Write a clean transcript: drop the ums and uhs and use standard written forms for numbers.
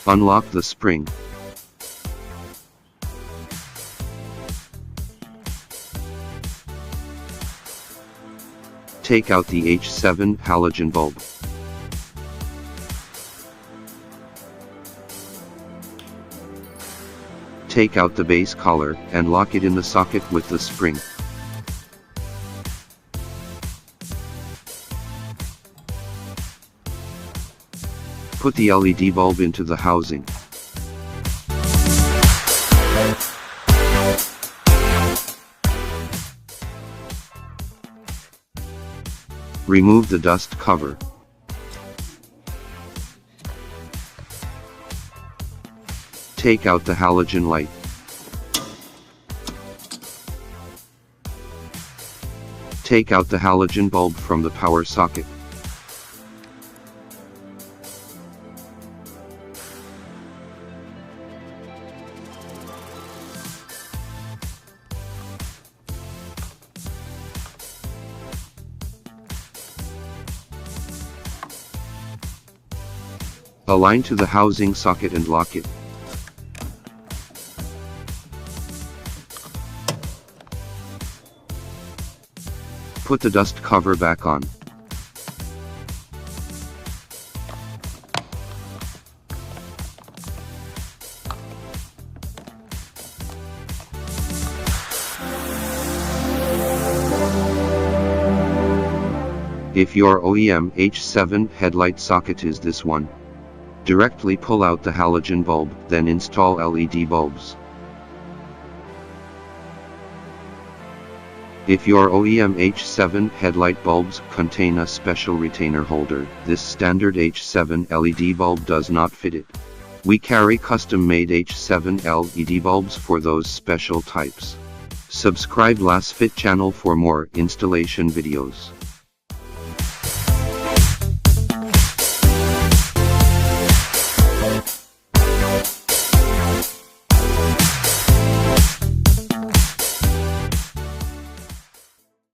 Unlock the spring. Take out the H7 halogen bulb. Take out the base collar and lock it in the socket with the spring. Put the LED bulb into the housing. Remove the dust cover. Take out the halogen light. Take out the halogen bulb from the power socket. Align to the housing socket and lock it. Put the dust cover back on. If your OEM H7 headlight socket is this one, directly pull out the halogen bulb, then install LED bulbs. If your OEM H7 headlight bulbs contain a special retainer holder, this standard H7 LED bulb does not fit it. We carry custom-made H7 LED bulbs for those special types. Subscribe Lasfit channel for more installation videos.